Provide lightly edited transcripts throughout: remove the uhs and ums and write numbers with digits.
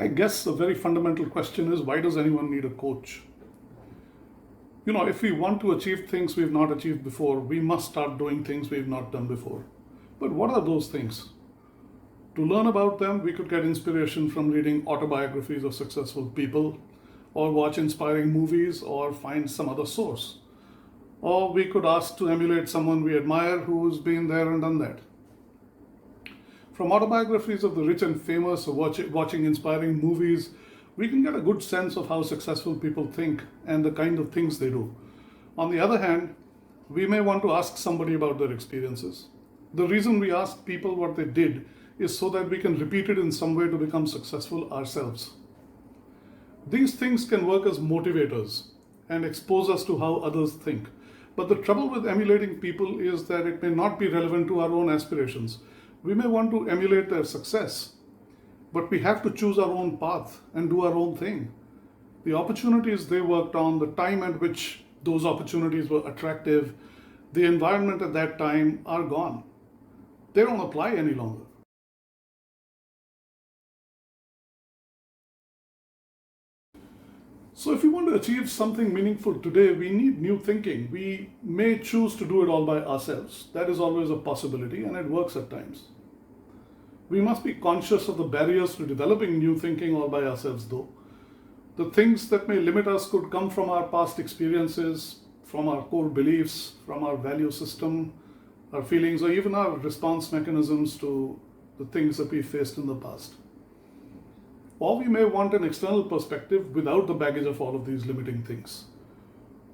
I guess a very fundamental question is, why does anyone need a coach? If we want to achieve things we've not achieved before, we must start doing things we've not done before. But what are those things? To learn about them, we could get inspiration from reading autobiographies of successful people, or watch inspiring movies, or find some other source. Or we could ask to emulate someone we admire who's been there and done that. From autobiographies of the rich and famous, or watching inspiring movies, we can get a good sense of how successful people think and the kind of things they do. On the other hand, we may want to ask somebody about their experiences. The reason we ask people what they did is so that we can repeat it in some way to become successful ourselves. These things can work as motivators and expose us to how others think. But the trouble with emulating people is that it may not be relevant to our own aspirations. We may want to emulate their success, but we have to choose our own path and do our own thing. The opportunities they worked on, the time at which those opportunities were attractive, the environment at that time are gone. They don't apply any longer. So if we want to achieve something meaningful today, we need new thinking. We may choose to do it all by ourselves. That is always a possibility, and it works at times. We must be conscious of the barriers to developing new thinking all by ourselves, though. The things that may limit us could come from our past experiences, from our core beliefs, from our value system, our feelings, or even our response mechanisms to the things that we faced in the past. Or we may want an external perspective without the baggage of all of these limiting things.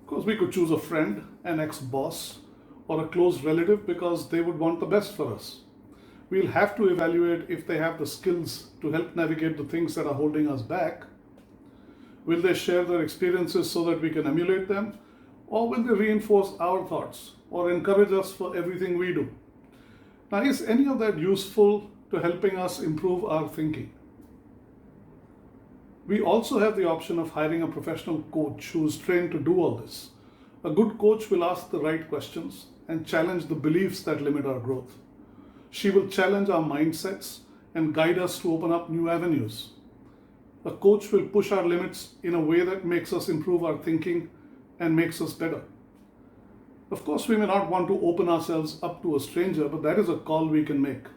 Of course, we could choose a friend, an ex-boss, or a close relative because they would want the best for us. We'll have to evaluate if they have the skills to help navigate the things that are holding us back. Will they share their experiences so that we can emulate them? Or will they reinforce our thoughts or encourage us for everything we do? Now, is any of that useful to helping us improve our thinking? We also have the option of hiring a professional coach who is trained to do all this. A good coach will ask the right questions and challenge the beliefs that limit our growth. She will challenge our mindsets and guide us to open up new avenues. A coach will push our limits in a way that makes us improve our thinking and makes us better. Of course, we may not want to open ourselves up to a stranger, but that is a call we can make.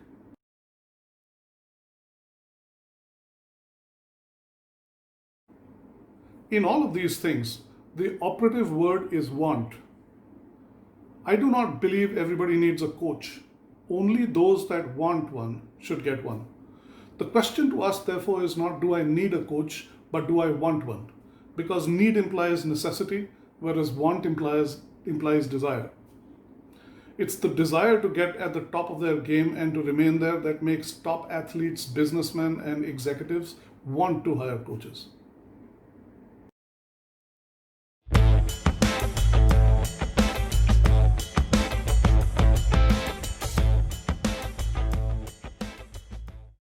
In all of these things, the operative word is want. I do not believe everybody needs a coach. Only those that want one should get one. The question to ask, therefore, is not do I need a coach, but do I want one? Because need implies necessity, whereas want implies desire. It's the desire to get at the top of their game and to remain there that makes top athletes, businessmen, and executives want to hire coaches.